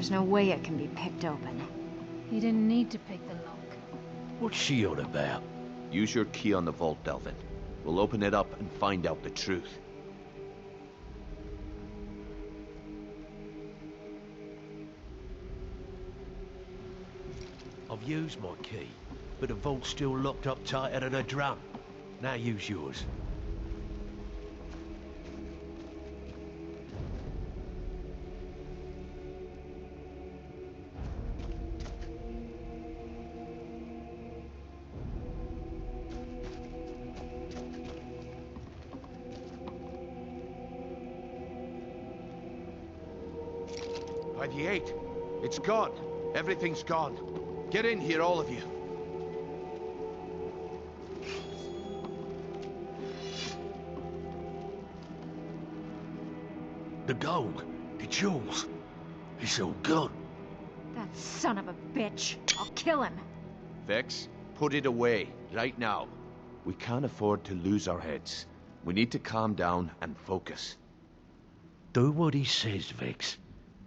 There's no way it can be picked open. He didn't need to pick the lock. What's she on about? Use your key on the vault, Delvin. We'll open it up and find out the truth. I've used my key, but the vault's still locked up tighter than a drum. Now use yours. By the 8. It's gone. Everything's gone. Get in here, all of you. The gold, the jewels, it's all gone. That son of a bitch. I'll kill him. Vex, put it away, right now. We can't afford to lose our heads. We need to calm down and focus. Do what he says, Vex.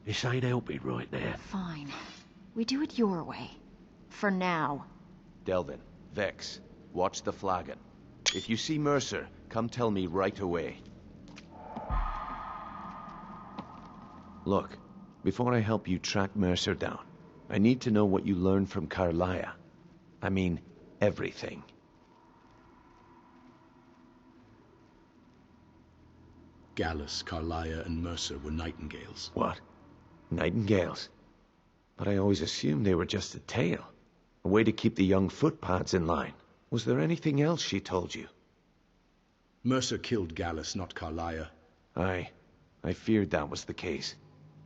This ain't helping right now. Fine. We do it your way. For now. Delvin, Vex, watch the flagon. If you see Mercer, come tell me right away. Look, before I help you track Mercer down, I need to know what you learned from Carlia. I mean, everything. Gallus, Carlia, and Mercer were nightingales. What? Nightingales? But I always assumed they were just a tale. A way to keep the young footpads in line. Was there anything else she told you? Mercer killed Gallus, not Carlia. Aye. I feared that was the case.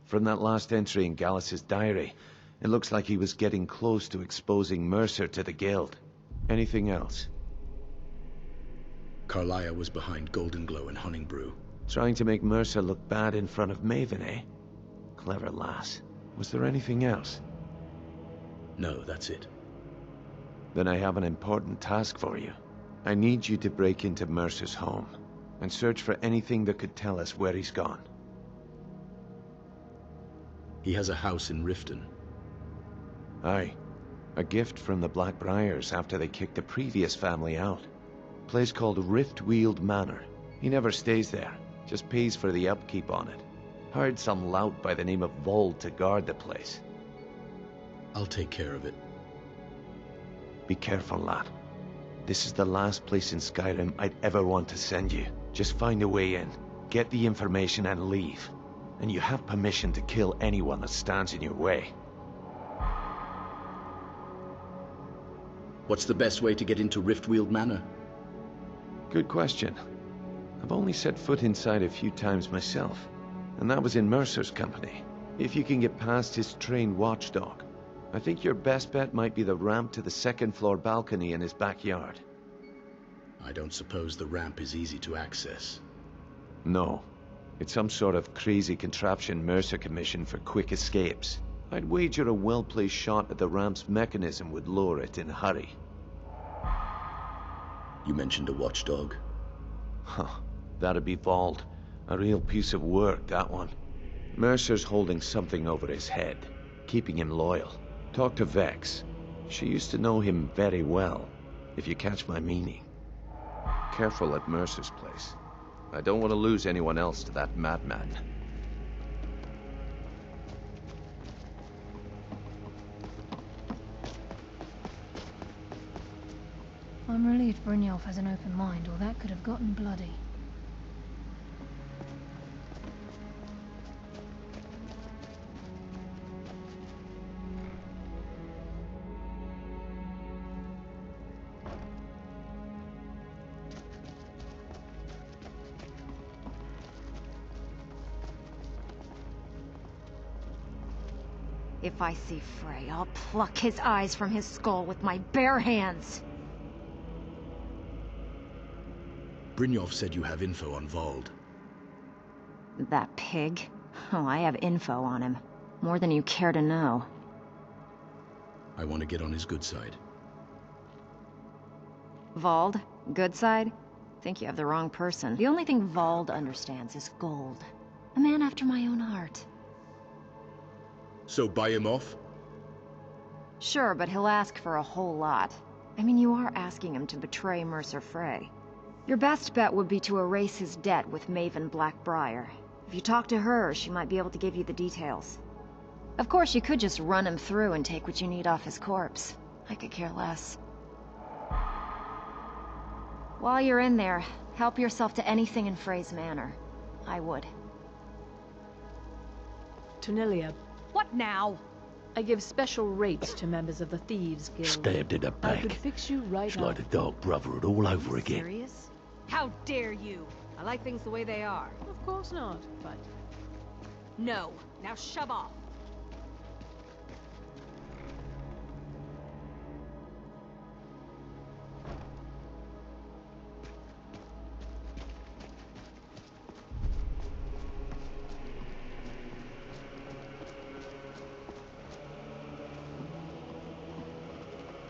From that last entry in Gallus's diary, it looks like he was getting close to exposing Mercer to the Guild. Anything else? Carlia was behind Golden Glow and Honningbrew. Trying to make Mercer look bad in front of Maven, eh? Clever lass. Was there anything else? No, that's it. Then I have an important task for you. I need you to break into Mercer's home and search for anything that could tell us where he's gone. He has a house in Riften. Aye. A gift from the Blackbriars after they kicked the previous family out. Place called Riftweald Manor. He never stays there, just pays for the upkeep on it. Hired some lout by the name of Vold to guard the place. I'll take care of it. Be careful, lad. This is the last place in Skyrim I'd ever want to send you. Just find a way in, get the information and leave. And you have permission to kill anyone that stands in your way. What's the best way to get into Riftweald Manor? Good question. I've only set foot inside a few times myself, and that was in Mercer's company. If you can get past his trained watchdog, I think your best bet might be the ramp to the second-floor balcony in his backyard. I don't suppose the ramp is easy to access. No. It's some sort of crazy contraption Mercer commissioned for quick escapes. I'd wager a well-placed shot at the ramp's mechanism would lower it in a hurry. You mentioned a watchdog. Huh. That'd be Vold. A real piece of work, that one. Mercer's holding something over his head, keeping him loyal. Talk to Vex. She used to know him very well, if you catch my meaning. Careful at Mercer's place. I don't want to lose anyone else to that madman. I'm relieved Brynjolf has an open mind, or that could have gotten bloody. If I see Frey, I'll pluck his eyes from his skull with my bare hands. Brynjolf said you have info on Vold. That pig? Oh, I have info on him. More than you care to know. I want to get on his good side. Vold? Good side? Think you have the wrong person. The only thing Vold understands is gold. A man after my own heart. So buy him off? Sure, but he'll ask for a whole lot. I mean, you are asking him to betray Mercer Frey. Your best bet would be to erase his debt with Maven Blackbriar. If you talk to her, she might be able to give you the details. Of course, you could just run him through and take what you need off his corpse. I could care less. While you're in there, help yourself to anything in Frey's manor. I would. Tunelia, What now? I give special rates to members of the Thieves Guild. Stabbed in the I back. could fix you right It's up. like the Dark Brotherhood all over again. Serious? How dare you? I like things the way they are. Of course not, but... No. Now shove off.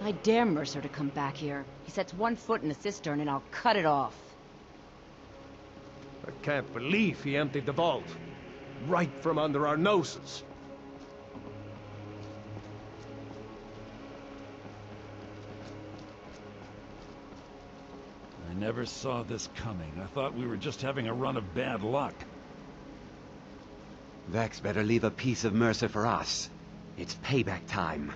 I dare Mercer to come back here. He sets one foot in the cistern and I'll cut it off. I can't believe he emptied the vault. Right from under our noses. I never saw this coming. I thought we were just having a run of bad luck. Vex better leave a piece of Mercer for us. It's payback time.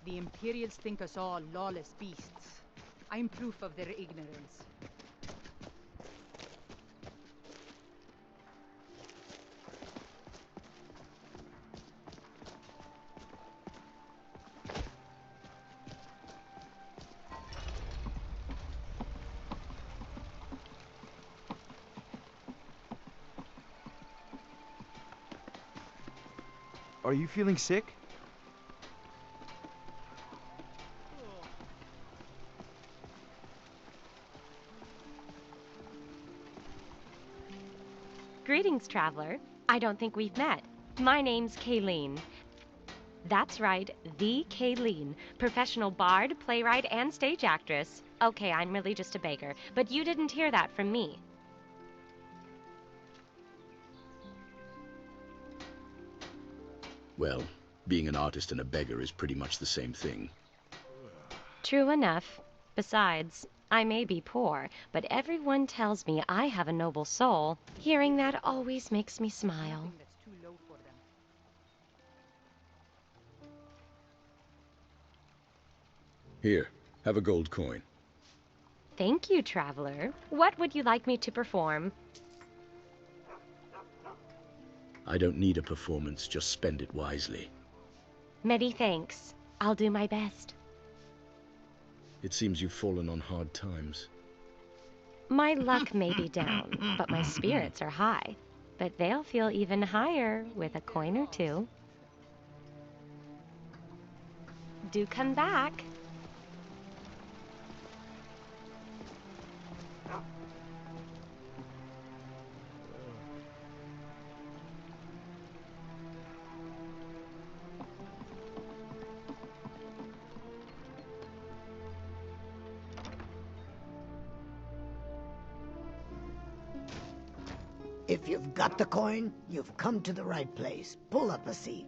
The Imperials think us all lawless beasts. I'm proof of their ignorance. Are you feeling sick? Greetings, traveler. I don't think we've met. My name's Kayleen. That's right, the Kayleen. Professional bard, playwright, and stage actress. Okay, I'm really just a beggar, but you didn't hear that from me. Well, being an artist and a beggar is pretty much the same thing. True enough. Besides, I may be poor, but everyone tells me I have a noble soul. Hearing that always makes me smile. Nothing that's too low for them. Here, have a gold coin. Thank you, traveler. What would you like me to perform? I don't need a performance, just spend it wisely. Many thanks. I'll do my best. It seems you've fallen on hard times. My luck may be down, but my spirits are high. But they'll feel even higher with a coin or two. Do come back. If you've got the coin, you've come to the right place. Pull up a seat.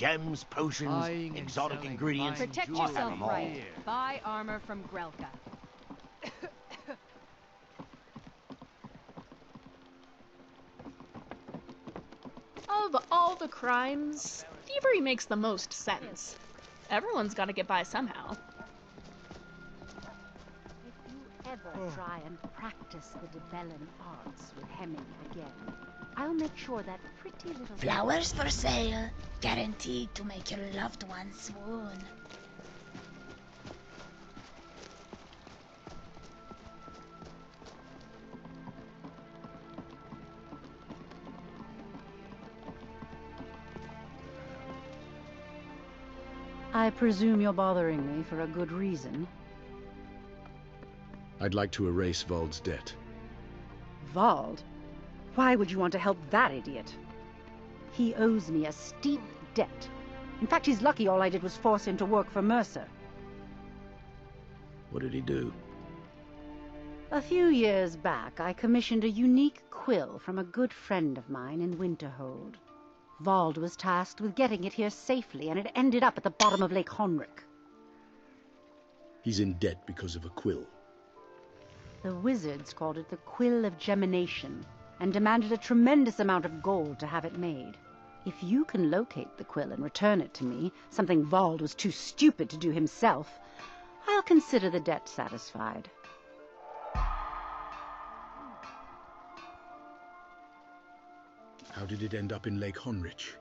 Gems, potions, Buying and exotic selling ingredients. fine Protect jewelry yourself them all. right. here. Buy armor from Grelka. Of all the crimes, thievery makes the most sense. Everyone's gotta get by somehow. If you ever try and practice the Debellan arts with Hemming again, I'll make sure that pretty little... Flowers for sale, guaranteed to make your loved one swoon. I presume you're bothering me for a good reason. I'd like to erase Vald's debt. Vald? Why would you want to help that idiot? He owes me a steep debt. In fact, he's lucky all I did was force him to work for Mercer. What did he do? A few years back, I commissioned a unique quill from a good friend of mine in Winterhold. Vald was tasked with getting it here safely, and it ended up at the bottom of Lake Honrick. He's in debt because of a quill. The wizards called it the Quill of Gemination, and demanded a tremendous amount of gold to have it made. If you can locate the quill and return it to me, something Vald was too stupid to do himself, I'll consider the debt satisfied. How did it end up in Lake Honrich?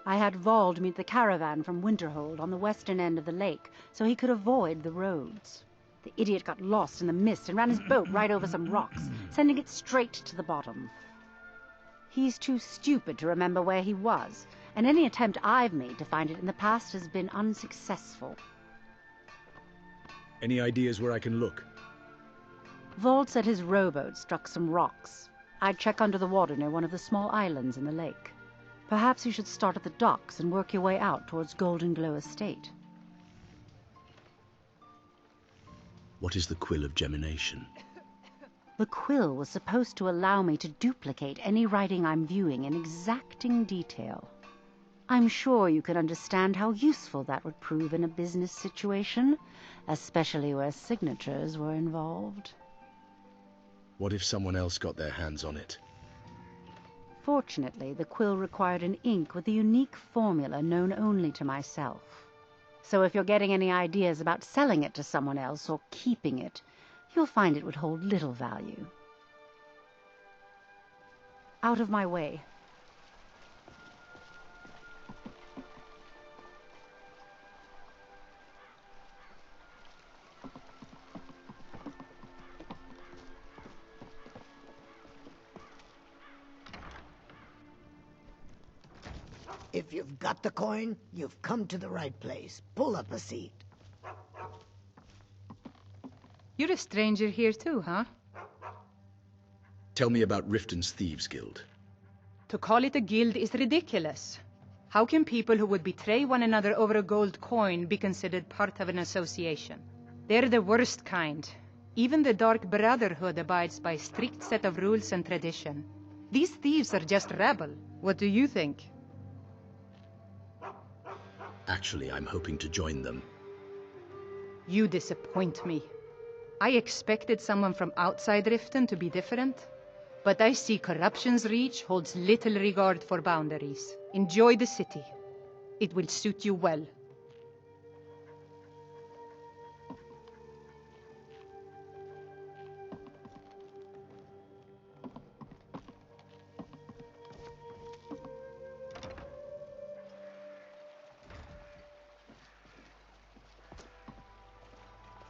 I had Vald meet the caravan from Winterhold on the western end of the lake, so he could avoid the roads. The idiot got lost in the mist and ran his boat right over some rocks, sending it straight to the bottom. He's too stupid to remember where he was, and any attempt I've made to find it in the past has been unsuccessful. Any ideas where I can look? Vald said his rowboat struck some rocks. I'd check under the water near one of the small islands in the lake. Perhaps you should start at the docks and work your way out towards Golden Glow Estate. What is the Quill of Gemination? The quill was supposed to allow me to duplicate any writing I'm viewing in exacting detail. I'm sure you can understand how useful that would prove in a business situation, especially where signatures were involved. What if someone else got their hands on it? Fortunately, the quill required an ink with a unique formula known only to myself. So if you're getting any ideas about selling it to someone else or keeping it, you'll find it would hold little value. Out of my way. If you've got the coin, you've come to the right place. Pull up a seat. You're a stranger here too, huh? Tell me about Riften's Thieves Guild. To call it a guild is ridiculous. How can people who would betray one another over a gold coin be considered part of an association? They're the worst kind. Even the Dark Brotherhood abides by a strict set of rules and tradition. These thieves are just rabble. What do you think? Actually, I'm hoping to join them. You disappoint me. I expected someone from outside Riften to be different, but I see corruption's reach holds little regard for boundaries. Enjoy the city. It will suit you well.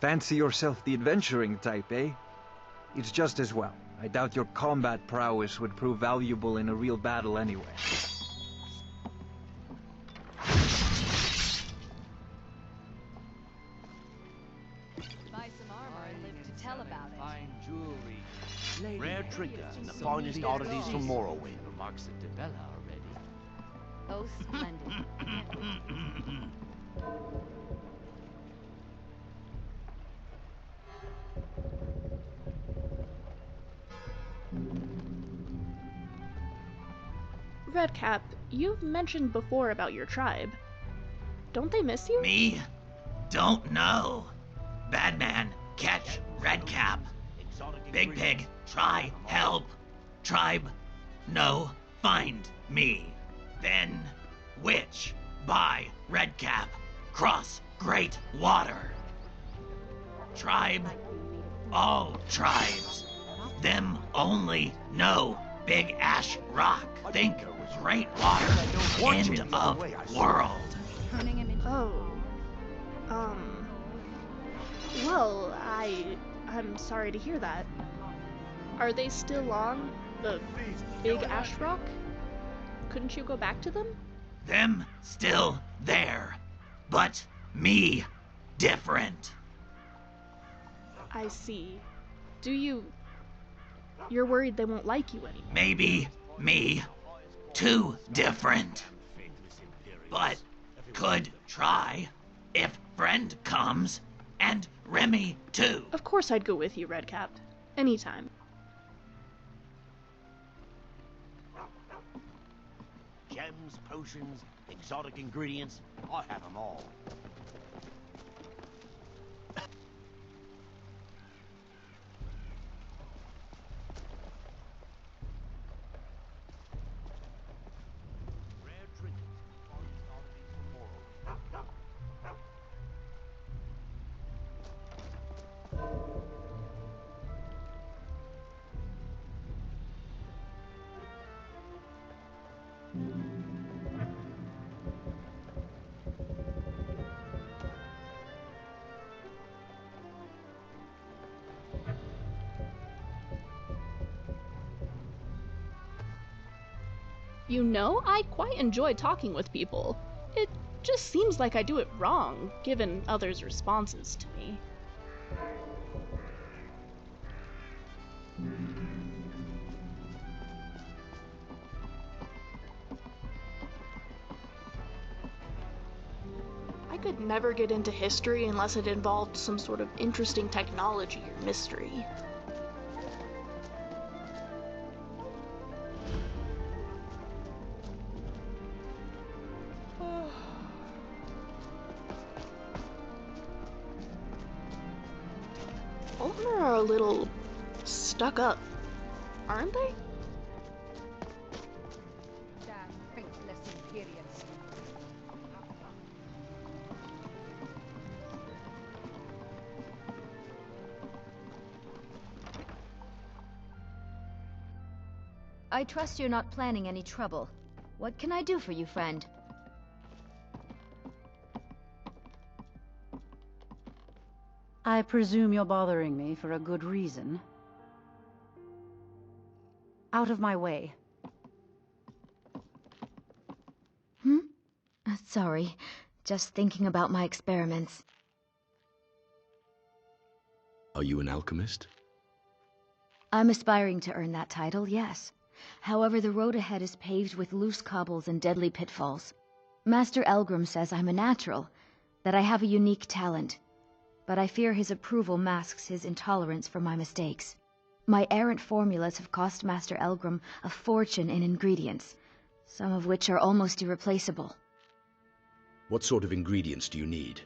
Fancy yourself the adventuring type, eh? It's just as well. I doubt your combat prowess would prove valuable in a real battle anyway. Buy some armor and live to tell about it. Fine jewelry. Rare trinkets and the finest oddities from Morrowind. Remarks of Debella already. Oh, splendid. Can't wait to Redcap, you've mentioned before about your tribe. Don't they miss you? Me? Don't know. Bad man, catch Redcap. Big Pig, try help. Tribe, no, find me. Then, witch, buy Redcap, cross Great Water. Tribe, all tribes. Them only know Big Ash Rock. Think Great Water, end of world. Oh. Well, I'm sorry to hear that. Are they still on the Big Ash Rock? Couldn't you go back to them? Them still there, but me different. I see. You're worried they won't like you anymore? Maybe me too different. But could try if friend comes and Remy too. Of course I'd go with you, Redcap. Anytime. Gems, potions, exotic ingredients, I have them all. You know, I quite enjoy talking with people. It just seems like I do it wrong, given others' responses to me. I could never get into history unless it involved some sort of interesting technology or mystery. Ulmer are a little stuck up, aren't they? I trust you're not planning any trouble. What can I do for you, friend? I presume you're bothering me for a good reason. Out of my way. Sorry. Just thinking about my experiments. Are you an alchemist? I'm aspiring to earn that title, yes. However, the road ahead is paved with loose cobbles and deadly pitfalls. Master Elgrim says I'm a natural, that I have a unique talent. But I fear his approval masks his intolerance for my mistakes. My errant formulas have cost Master Elgrim a fortune in ingredients, some of which are almost irreplaceable. What sort of ingredients do you need?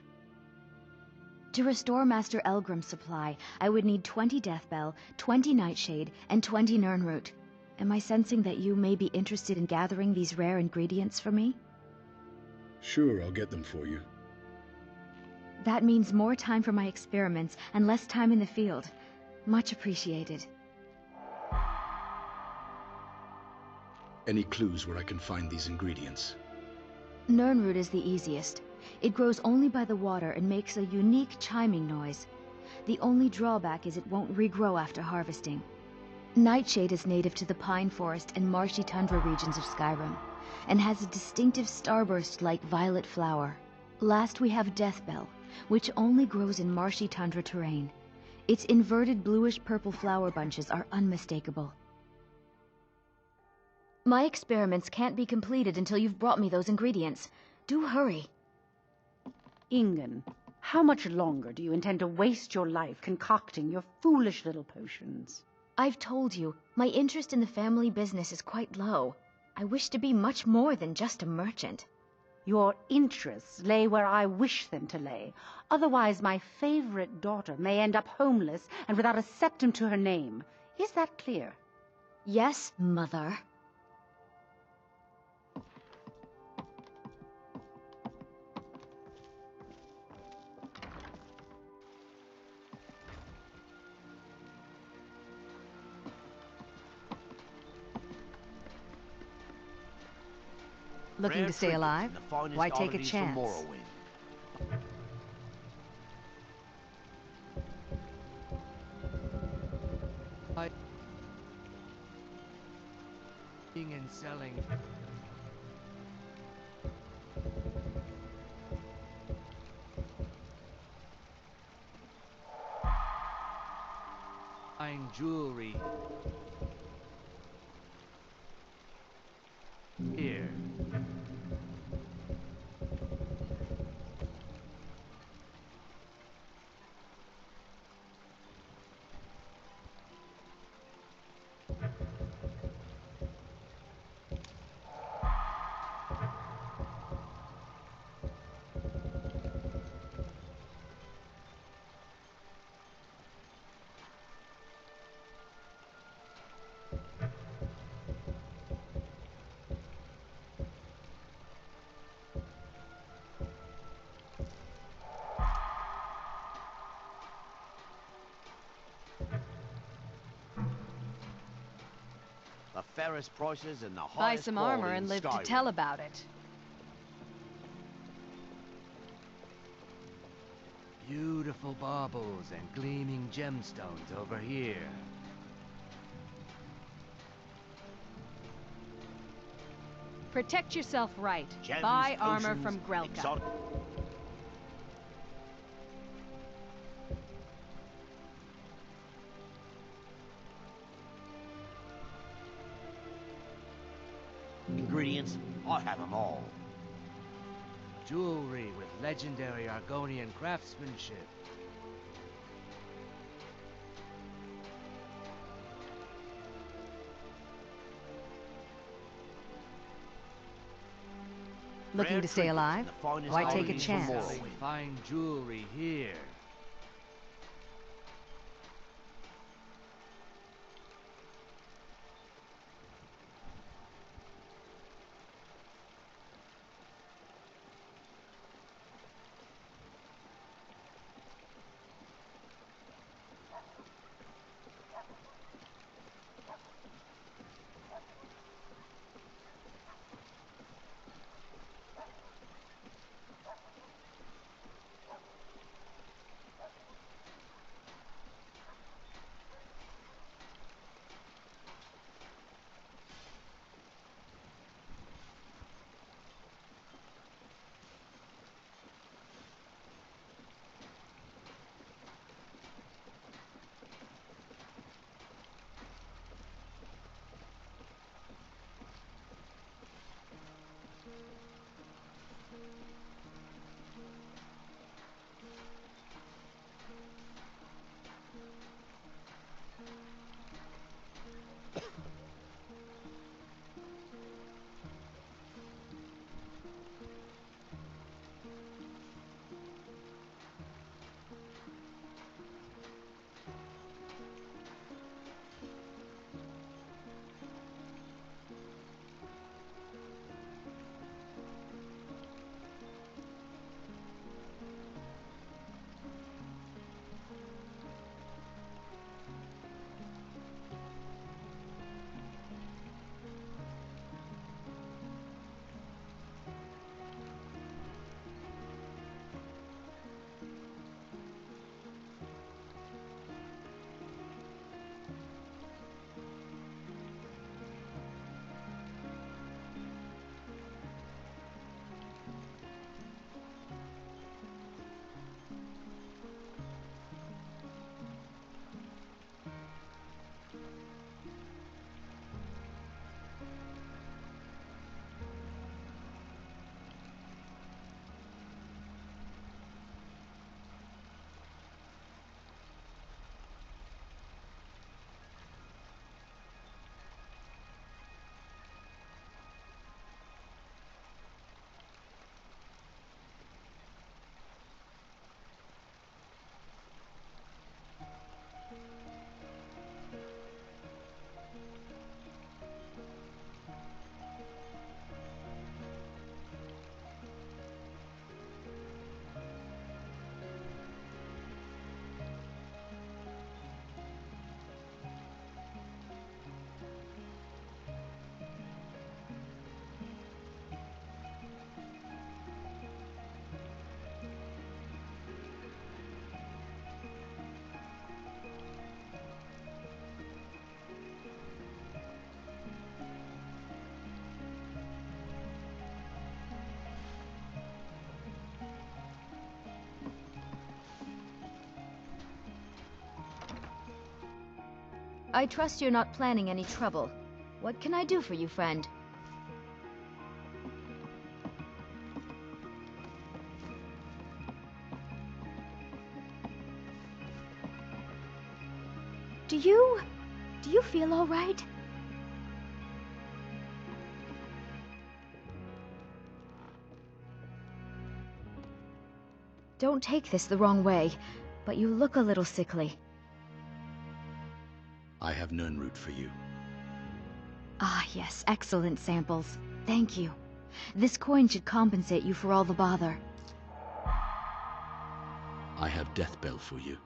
To restore Master Elgrim's supply, I would need 20 Deathbell, 20 Nightshade, and 20 Nirnroot. Am I sensing that you may be interested in gathering these rare ingredients for me? Sure, I'll get them for you. That means more time for my experiments and less time in the field. Much appreciated. Any clues where I can find these ingredients? Nirnroot is the easiest. It grows only by the water and makes a unique chiming noise. The only drawback is it won't regrow after harvesting. Nightshade is native to the pine forest and marshy tundra regions of Skyrim, and has a distinctive starburst-like violet flower. Last we have Deathbell, which only grows in marshy tundra terrain. Its inverted bluish-purple flower bunches are unmistakable. My experiments can't be completed until you've brought me those ingredients. Do hurry. Ingen, how much longer do you intend to waste your life concocting your foolish little potions? I've told you, my interest in the family business is quite low. I wish to be much more than just a merchant. Your interests lay where I wish them to lay. Otherwise, my favorite daughter may end up homeless and without a septum to her name. Is that clear? Yes, Mother. Looking to stay alive? Why take a chance? Buying and selling. Buying jewelry. Here. The fairest prices and the highest Buy some armor quality and in live to Skyrim. tell about it. Beautiful baubles and gleaming gemstones over here. Protect yourself right. Gems, Buy armor potions, from Grelka. exotic- Ingredients, I have them all. Jewelry with legendary Argonian craftsmanship. Looking Rare to stay trinkets alive? and the finest Why take a qualities from chance? Morrowind. Fine jewelry here. I trust you're not planning any trouble. What can I do for you, friend? Do you feel all right? Don't take this the wrong way, but you look a little sickly. I have Nirnroot for you. Ah, yes, excellent samples. Thank you. This coin should compensate you for all the bother. I have Deathbell for you.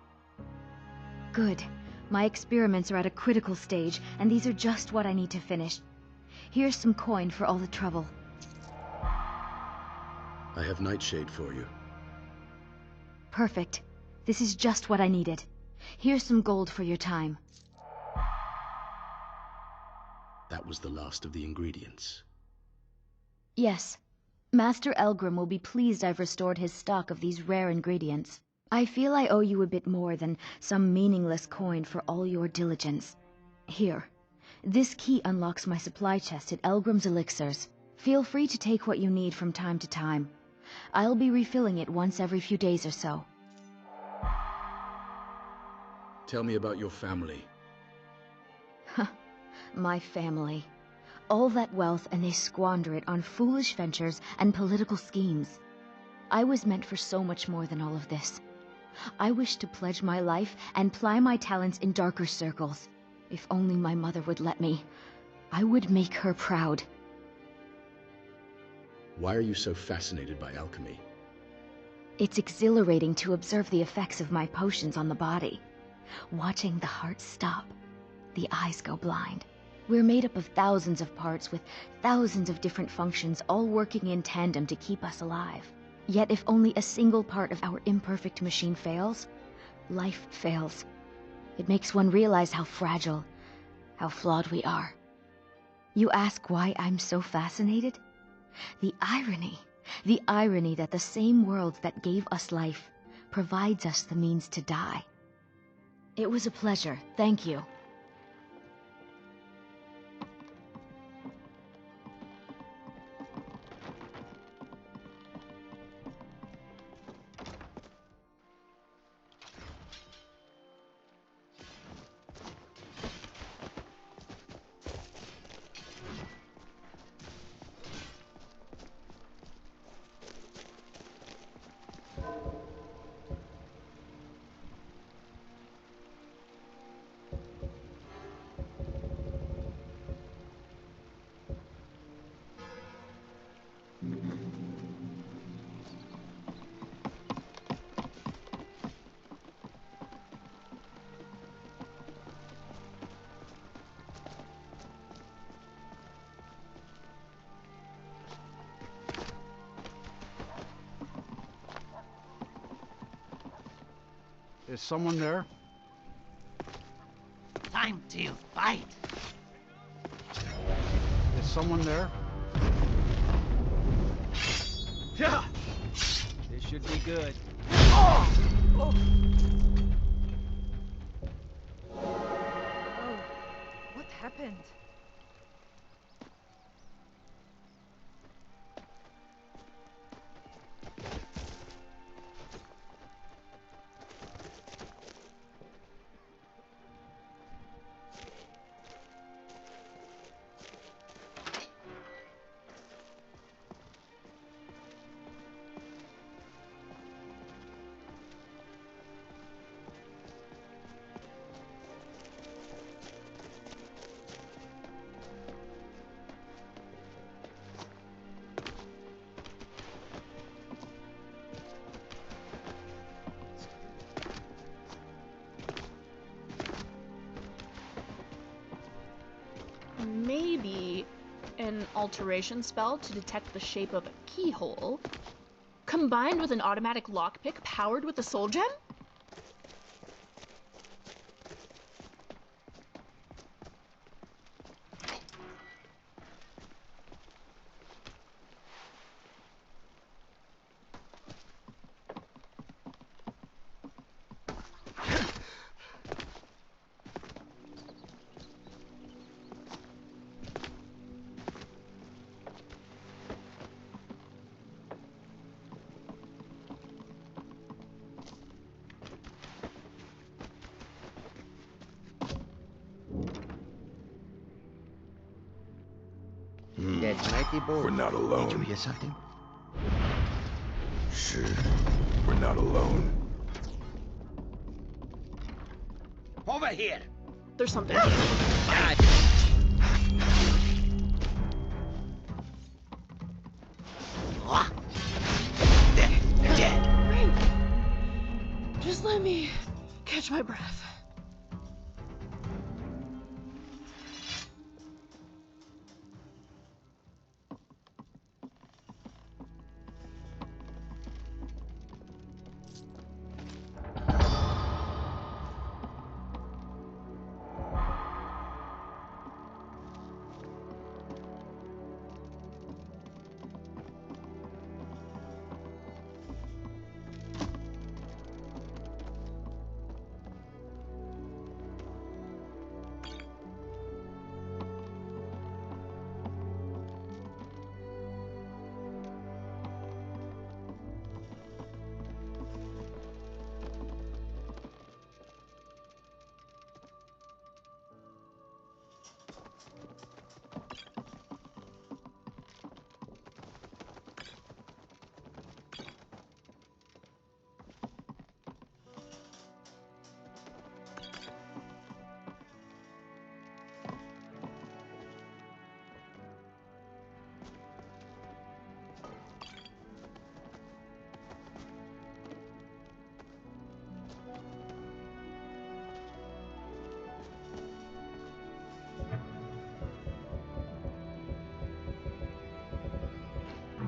Good. My experiments are at a critical stage, and these are just what I need to finish. Here's some coin for all the trouble. I have Nightshade for you. Perfect. This is just what I needed. Here's some gold for your time. That was the last of the ingredients. Yes. Master Elgrim will be pleased I've restored his stock of these rare ingredients. I feel I owe you a bit more than some meaningless coin for all your diligence. Here. This key unlocks my supply chest at Elgrim's Elixirs. Feel free to take what you need from time to time. I'll be refilling it once every few days or so. Tell me about your family. My family. All that wealth and they squander it on foolish ventures and political schemes. I was meant for so much more than all of this. I wish to pledge my life and ply my talents in darker circles. If only my mother would let me, I would make her proud. Why are you so fascinated by alchemy? It's exhilarating to observe the effects of my potions on the body. Watching the heart stop, the eyes go blind. We're made up of thousands of parts with thousands of different functions all working in tandem to keep us alive. Yet if only a single part of our imperfect machine fails, life fails. It makes one realize how fragile, how flawed we are. You ask why I'm so fascinated? The irony that the same world that gave us life provides us the means to die. It was a pleasure, thank you. Is someone there? Time to fight. Is someone there? Yeah! This should be good. Oh, what happened? Maybe an alteration spell to detect the shape of a keyhole, combined with an automatic lockpick powered with a soul gem? We're not alone. Did you hear something? Sure. We're not alone. Over here! There's something here. They're dead. Great. Just let me catch my breath.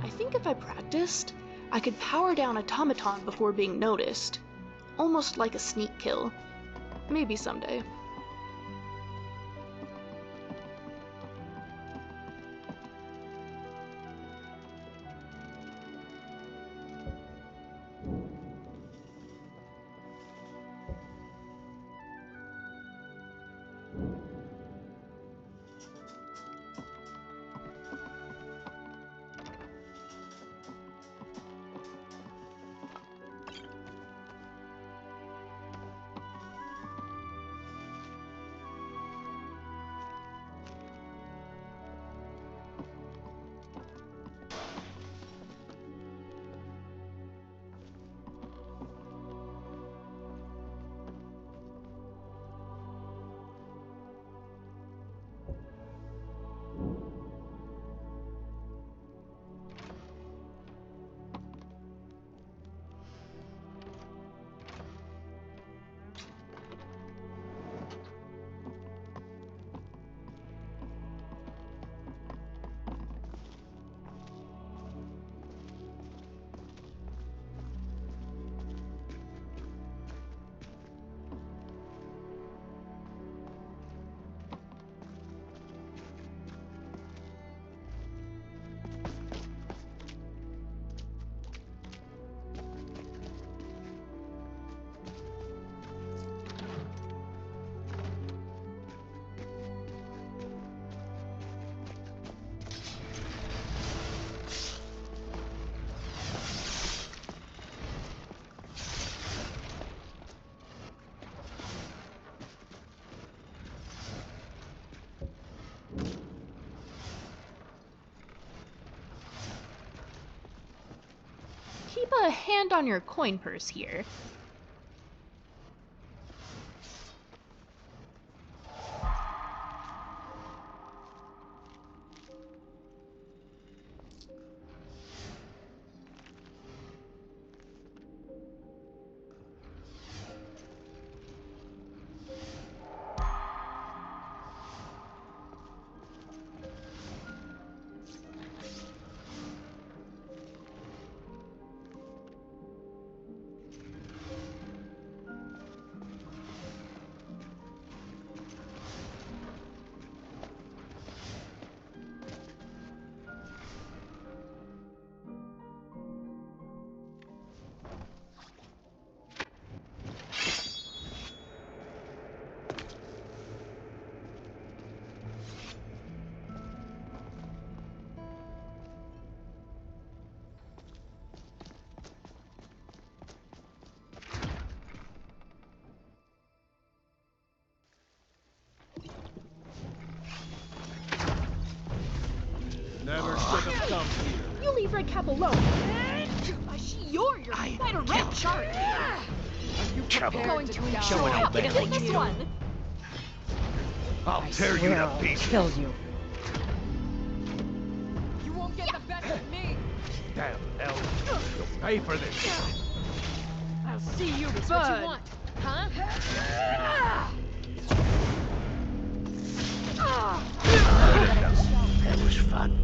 I think if I practiced, I could power down automaton before being noticed. Almost like a sneak kill. Maybe someday. Keep a hand on your coin purse here. have come here. You leave Redcap alone. You're quite a wretch, aren't you? Are you Going to enjoy Showing killing this one. I'll tear you to pieces. Kill you. You won't get the best of me. Damn hell. You'll pay for this. I'll see you burn. What you want, huh? That was fun.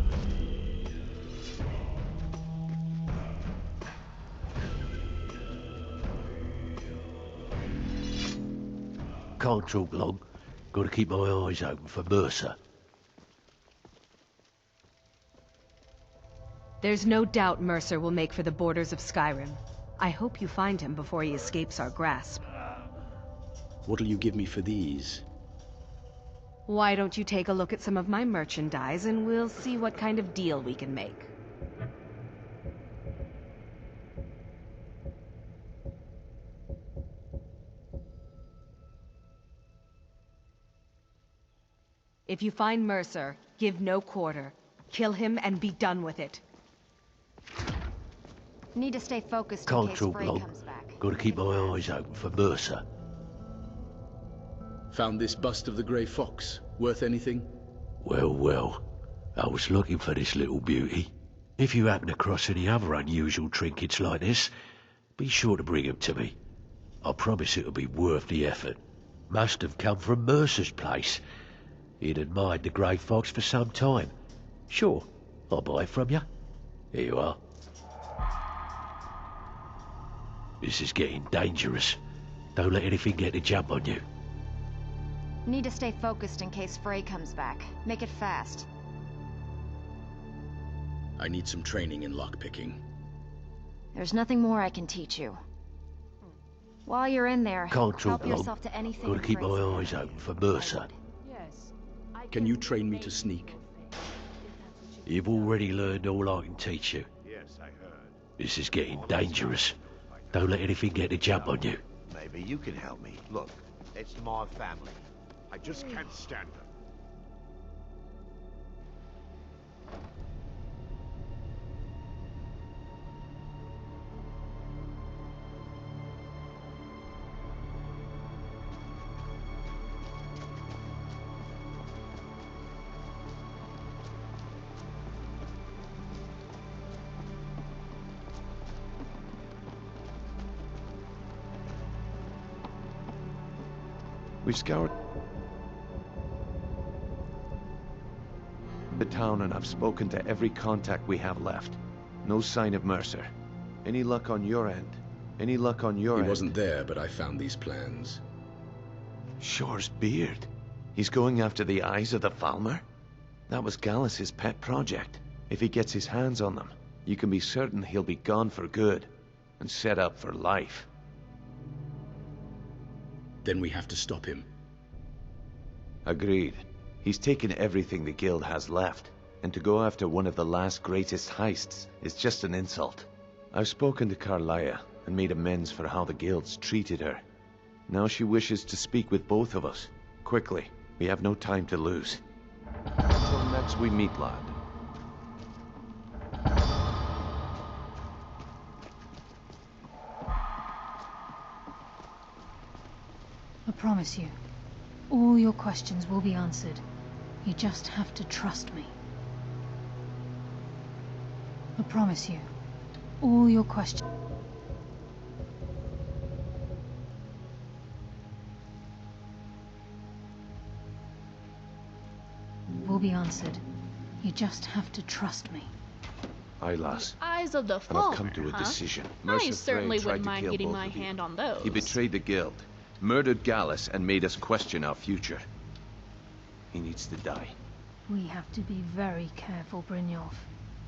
Can't talk long. Gotta keep my eyes open for Mercer. There's no doubt Mercer will make for the borders of Skyrim. I hope you find him before he escapes our grasp. What'll you give me for these? Why don't you take a look at some of my merchandise and we'll see what kind of deal we can make. If you find Mercer, give no quarter. Kill him and be done with it. Need to stay focused in Can't case talk Frey long. comes back. Gotta keep my eyes open for Mercer. Found this bust of the Grey Fox. Worth anything? Well. I was looking for this little beauty. If you happen across any other unusual trinkets like this, be sure to bring them to me. I promise it'll be worth the effort. Must have come from Mercer's place. He'd admired the Grey Fox for some time. Sure, I'll buy it from you. Here you are. This is getting dangerous. Don't let anything get a jump on you. Need to stay focused in case Frey comes back. Make it fast. I need some training in lockpicking. There's nothing more I can teach you. While you're in there, Can't help talk long. yourself to anything. Gotta in keep my Frey's eyes hand. open for Mercer. Can you train me to sneak? You've already learned all I can teach you. Yes, I heard. This is getting dangerous. Don't let anything get a jump on you. Maybe you can help me. Look, it's my family. I just can't stand them. We've scoured the town and I've spoken to every contact we have left. No sign of Mercer. Any luck on your end? Any luck on your end? He wasn't there, but I found these plans. Shore's beard. He's going after the eyes of the Falmer? That was Gallus's pet project. If he gets his hands on them, you can be certain he'll be gone for good and set up for life. Then we have to stop him. Agreed. He's taken everything the guild has left, and to go after one of the last greatest heists is just an insult. I've spoken to Carlia and made amends for how the guild's treated her. Now she wishes to speak with both of us. Quickly, we have no time to lose. Until next we meet, lad. I promise you, all your questions will be answered. You just have to trust me. I promise you, all your questions will be answered. You just have to trust me. Aye, lass. Eyes of the And Falmer, I've come to a huh? decision. I Mercer certainly Frey tried wouldn't to mind kill getting both my of you. hand on those. He betrayed the guild, murdered Gallus, and made us question our future. He needs to die. We have to be very careful, Brynjolf.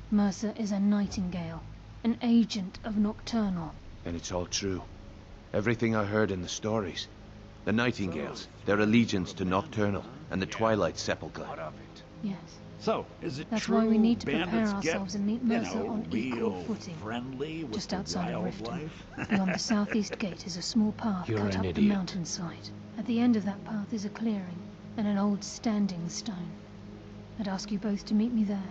Mercer is a nightingale, an agent of Nocturnal. And it's all true. Everything I heard in the stories. The Nightingales, their allegiance to Nocturnal, and the Twilight Sepulchre. Yes. So, is it That's true why we need to prepare bandits ourselves get, and meet Mercer on equal real footing. friendly with Just the outside of Riften, wildlife? beyond the southeast gate is a small path You're cut an up the idiot. mountainside. At the end of that path is a clearing and an old standing stone. I'd ask you both to meet me there.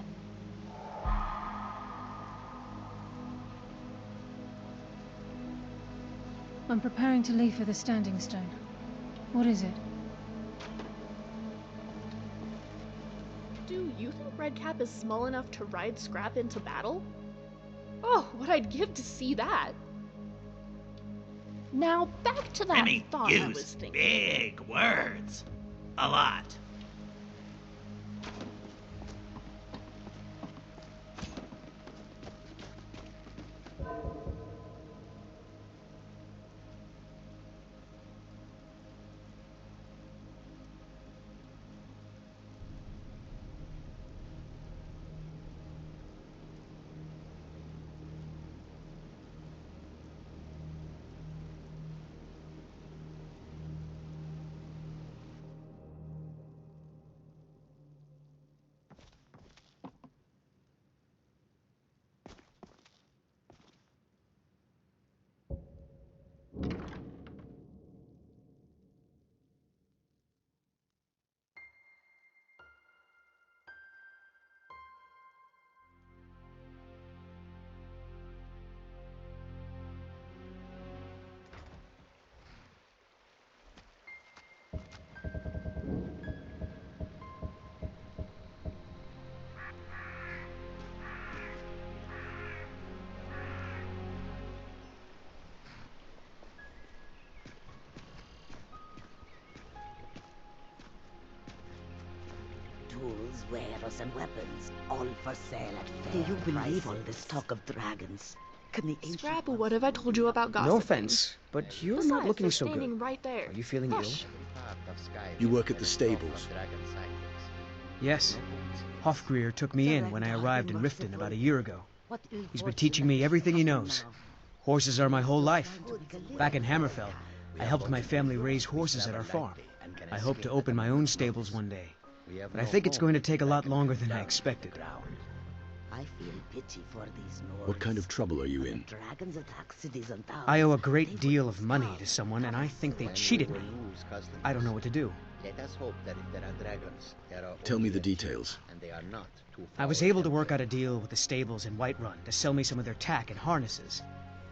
I'm preparing to leave for the Standing Stone. What is it? Do you think Redcap is small enough to ride Scrap into battle? Oh, what I'd give to see that. Now, back to that Women thought I was use thinking. big words. A lot. Tools, wares, and weapons, all for sale at Do fair you believe prices. all this talk of dragons? Can the ancient Scrap, what have I told you about gossiping? No offense, but you're Besides, not looking they're so standing good. right there. Are you feeling Hush. You work at the stables. Yes. Hofgreer took me in when I arrived in Riften about a year ago. He's been teaching me everything he knows. Horses are my whole life. Back in Hammerfell, I helped my family raise horses at our farm. I hope to open my own stables one day. But I think it's going to take a lot longer than I expected. I feel pity for these Nords. What kind of trouble are you in? Dragons attack cities and towns. I owe a great deal of money to someone, and I think they cheated me. I don't know what to do. Let us hope that if there are dragons, there are Tell me the only details. and they are not too I was able to work out a deal with the stables in Whiterun to sell me some of their tack and harnesses.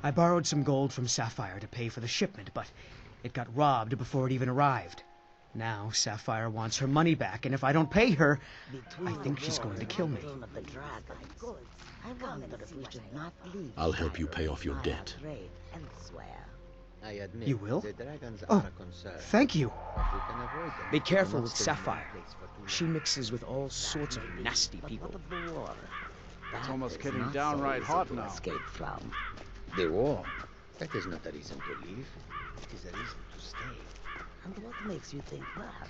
I borrowed some gold from Sapphire to pay for the shipment, but it got robbed before it even arrived. Now Sapphire wants her money back, and if I don't pay her, I think she's going to kill me. I'll help you pay off your debt. I admit, You will? the dragons Oh, are a concern. thank you. But we can avoid them. Be careful We're with not staying in one Sapphire. place for too She mixes with all sorts of nasty people. It's almost getting downright hot now. long. The war? That is not a reason to leave. It is a reason to stay. And what makes you think that?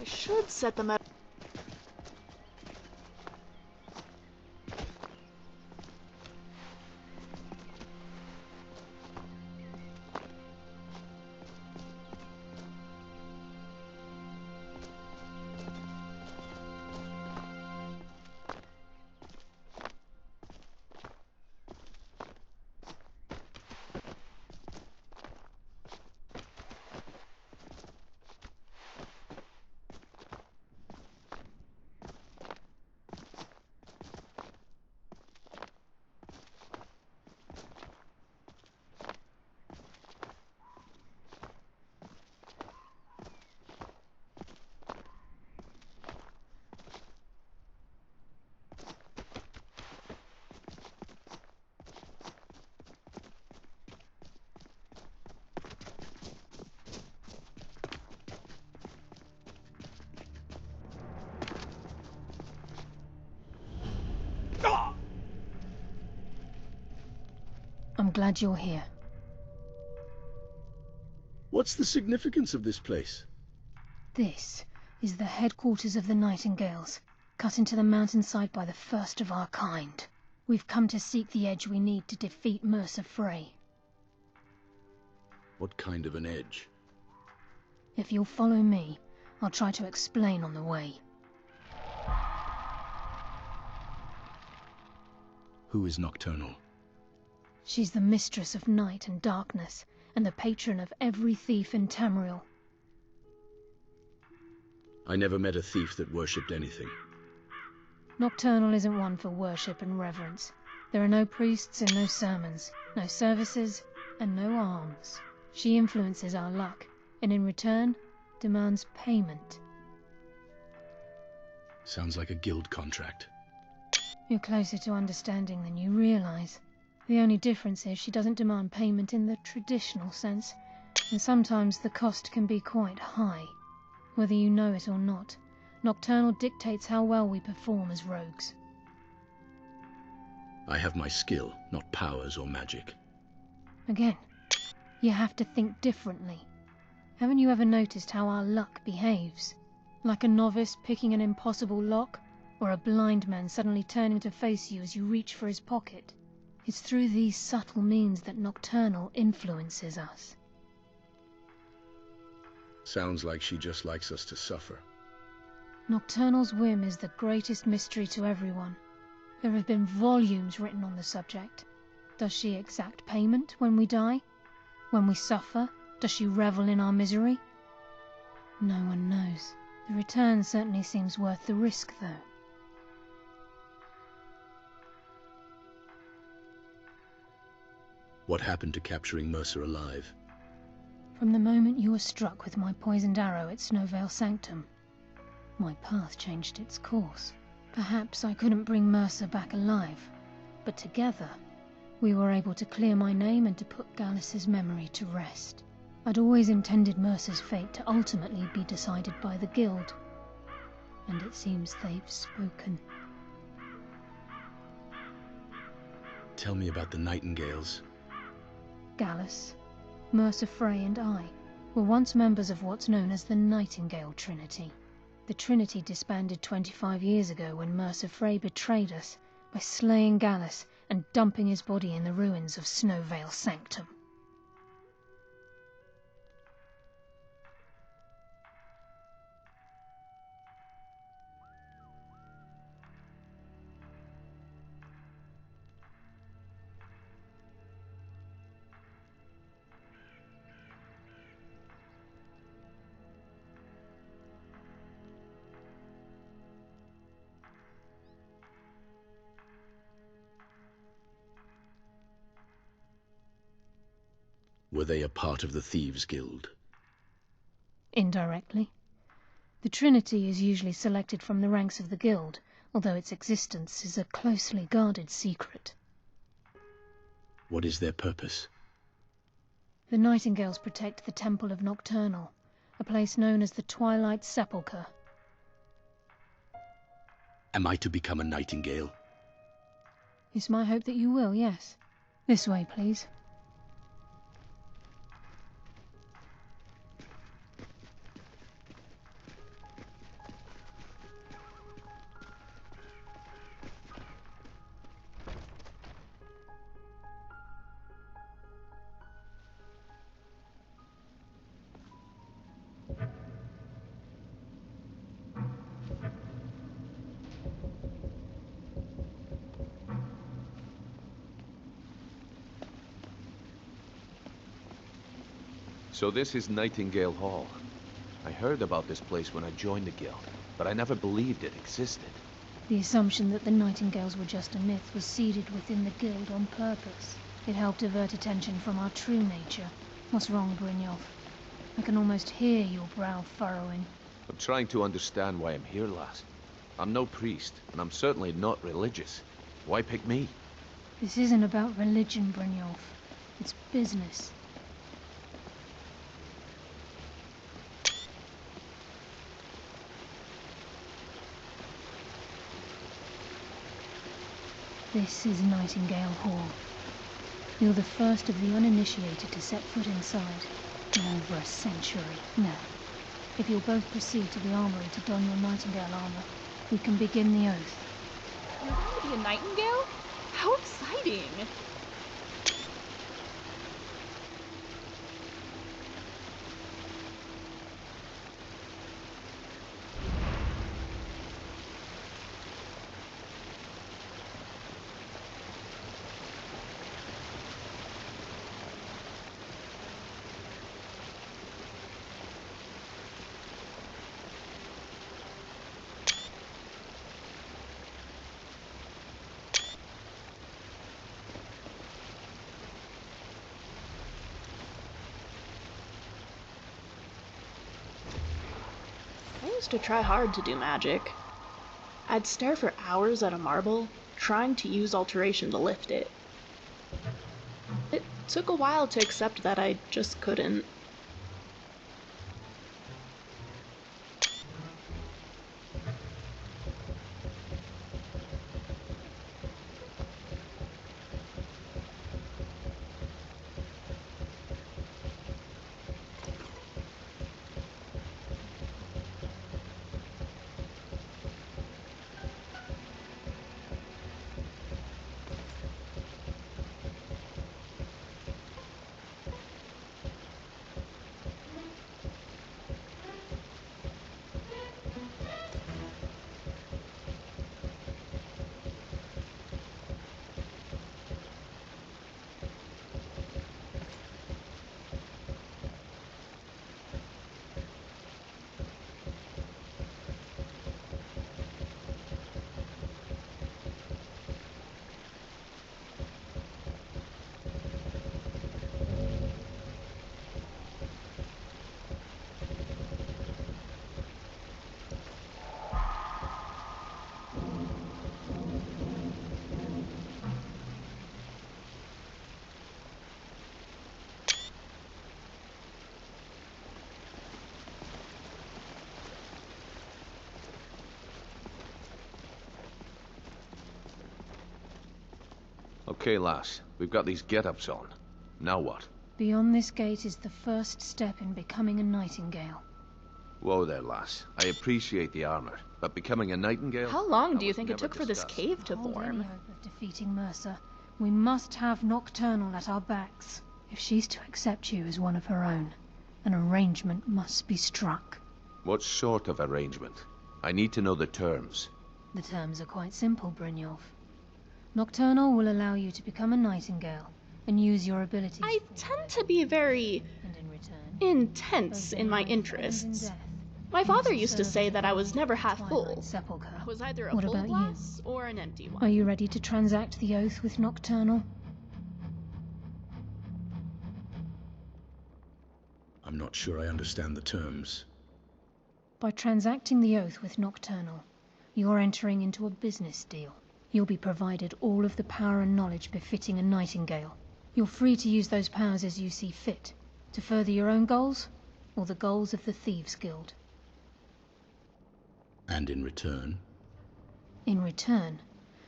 I should set them up. I'm glad you're here. What's the significance of this place? This is the headquarters of the Nightingales, cut into the mountainside by the first of our kind. We've come to seek the edge we need to defeat Mercer Frey. What kind of an edge? If you'll follow me, I'll try to explain on the way. Who is Nocturnal? She's the mistress of night and darkness, and the patron of every thief in Tamriel. I never met a thief that worshipped anything. Nocturnal isn't one for worship and reverence. There are no priests and no sermons, no services and no alms. She influences our luck, and in return, demands payment. Sounds like a guild contract. You're closer to understanding than you realize. The only difference is she doesn't demand payment in the traditional sense, and sometimes the cost can be quite high. Whether you know it or not, Nocturnal dictates how well we perform as rogues. I have my skill, not powers or magic. Again, you have to think differently. Haven't you ever noticed how our luck behaves? Like a novice picking an impossible lock, or a blind man suddenly turning to face you as you reach for his pocket. It's through these subtle means that Nocturnal influences us. Sounds like she just likes us to suffer. Nocturnal's whim is the greatest mystery to everyone. There have been volumes written on the subject. Does she exact payment when we die? When we suffer, does she revel in our misery? No one knows. The return certainly seems worth the risk, though. What happened to capturing Mercer alive? From the moment you were struck with my poisoned arrow at Snowvale Sanctum, my path changed its course. Perhaps I couldn't bring Mercer back alive, but together, we were able to clear my name and to put Gallus's memory to rest. I'd always intended Mercer's fate to ultimately be decided by the Guild, and it seems they've spoken. Tell me about the Nightingales. Gallus, Mercer Frey and I were once members of what's known as the Nightingale Trinity. The Trinity disbanded 25 years ago when Mercer Frey betrayed us by slaying Gallus and dumping his body in the ruins of Snowvale Sanctum. Were they a part of the Thieves' Guild? Indirectly. The Trinity is usually selected from the ranks of the Guild, although its existence is a closely guarded secret. What is their purpose? The Nightingales protect the Temple of Nocturnal, a place known as the Twilight Sepulchre. Am I to become a Nightingale? It's my hope that you will, yes. This way, please. So this is Nightingale Hall. I heard about this place when I joined the guild, but I never believed it existed. The assumption that the Nightingales were just a myth was seeded within the Guild on purpose. It helped divert attention from our true nature. What's wrong, Brynjolf? I can almost hear your brow furrowing. I'm trying to understand why I'm here, lass. I'm no priest, and I'm certainly not religious. Why pick me? This isn't about religion, Brynjolf. It's business. This is Nightingale Hall. You're the first of the uninitiated to set foot inside in over a century. Now, if you'll both proceed to the armory to don your Nightingale armor, we can begin the oath. You're going to be a Nightingale? How exciting! I used to try hard to do magic. I'd stare for hours at a marble, trying to use alteration to lift it. It took a while to accept that I just couldn't. Okay, lass. We've got these get-ups on. Now what? Beyond this gate is the first step in becoming a nightingale. Whoa there, lass. I appreciate the armor, but becoming a nightingale? How long do you think it took for this cave to Hold form? any hope of defeating Mercer. We must have Nocturnal at our backs. If she's to accept you as one of her own, an arrangement must be struck. What sort of arrangement? I need to know the terms. The terms are quite simple, Brynjolf. Nocturnal will allow you to become a nightingale and use your abilities. I tend to be very and in return, intense in my interests. My father used to say that I was never half full. I was either a What full about you? glass or an empty one. Are you ready to transact the oath with Nocturnal? I'm not sure I understand the terms. By transacting the oath with Nocturnal, you're entering into a business deal. You'll be provided all of the power and knowledge befitting a nightingale. You're free to use those powers as you see fit, to further your own goals, or the goals of the Thieves' Guild. And in return? In return,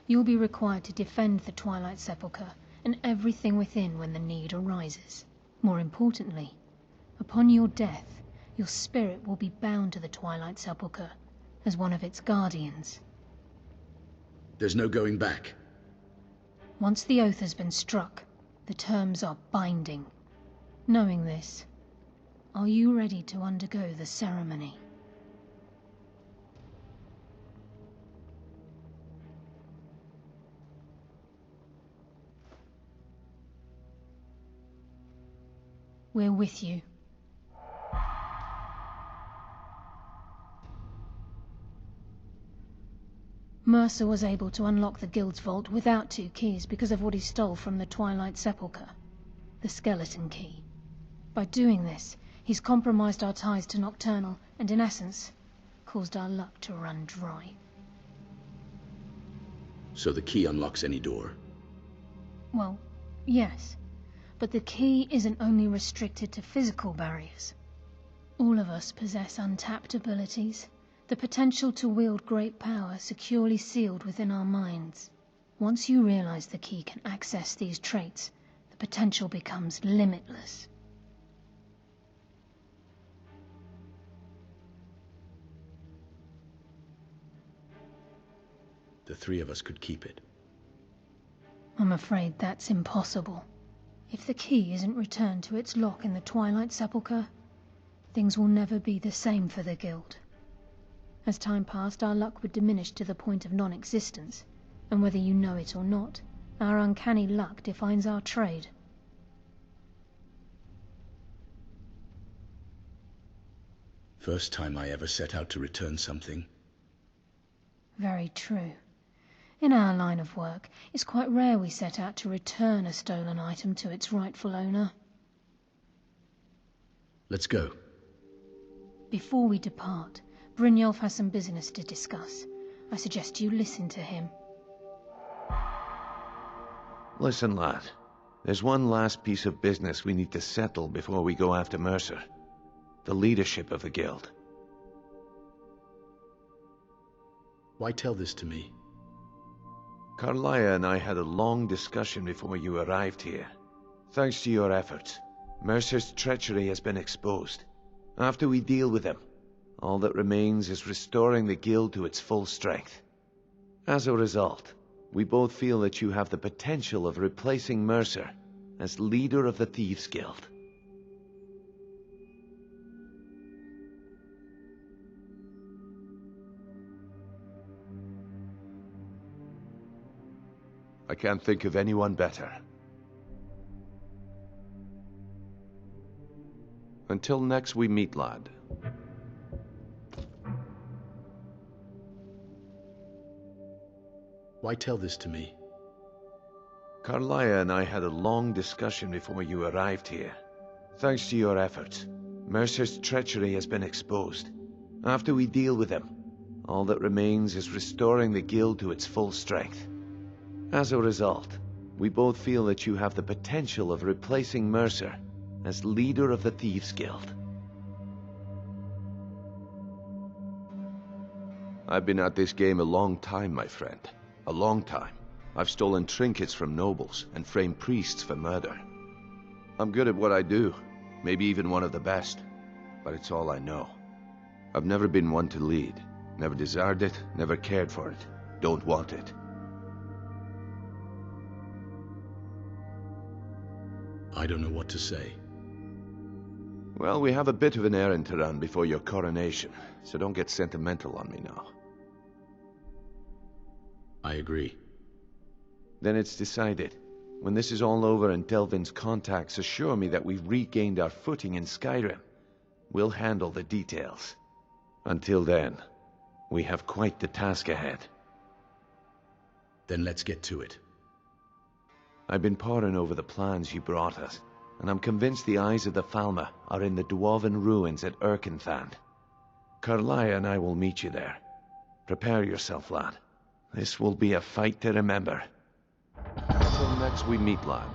you'll be required to defend the Twilight Sepulchre and everything within when the need arises. More importantly, upon your death, your spirit will be bound to the Twilight Sepulchre as one of its guardians. There's no going back. Once the oath has been struck, the terms are binding. Knowing this, are you ready to undergo the ceremony? We're with you. Mercer was able to unlock the Guild's vault without 2 keys because of what he stole from the Twilight Sepulchre, the skeleton key. By doing this, he's compromised our ties to Nocturnal and, in essence, caused our luck to run dry. So the key unlocks any door? Well, yes. But the key isn't only restricted to physical barriers. All of us possess untapped abilities, the potential to wield great power securely sealed within our minds. Once you realize the key can access these traits, the potential becomes limitless. The 3 of us could keep it. I'm afraid that's impossible. If the key isn't returned to its lock in the Twilight Sepulchre, things will never be the same for the Guild. As time passed, our luck would diminish to the point of non-existence, and whether you know it or not, our uncanny luck defines our trade. First time I ever set out to return something. Very true. In our line of work, it's quite rare we set out to return a stolen item to its rightful owner. Let's go. Before we depart, Brynjolf has some business to discuss. I suggest you listen to him. Listen, lad. There's one last piece of business we need to settle before we go after Mercer. The leadership of the Guild. Why tell this to me? Carlia and I had a long discussion before you arrived here. Thanks to your efforts, Mercer's treachery has been exposed. After we deal with him, all that remains is restoring the Guild to its full strength. As a result, we both feel that you have the potential of replacing Mercer as leader of the Thieves' Guild. I can't think of anyone better. Until next we meet, lad. Why tell this to me? Carlia and I had a long discussion before you arrived here. Thanks to your efforts, Mercer's treachery has been exposed. After we deal with him, all that remains is restoring the Guild to its full strength. As a result, we both feel that you have the potential of replacing Mercer as leader of the Thieves' Guild. I've been at this game a long time, my friend. A long time. I've stolen trinkets from nobles and framed priests for murder. I'm good at what I do, maybe even one of the best, but it's all I know. I've never been one to lead, never desired it, never cared for it, don't want it. I don't know what to say. Well, we have a bit of an errand to run before your coronation, so don't get sentimental on me now. I agree. Then it's decided. When this is all over and Delvin's contacts assure me that we've regained our footing in Skyrim, we'll handle the details. Until then, we have quite the task ahead. Then let's get to it. I've been poring over the plans you brought us, and I'm convinced the Eyes of the Falmer are in the Dwarven ruins at Erkenthand. Carlia and I will meet you there. Prepare yourself, lad. This will be a fight to remember. Until next we meet, lad.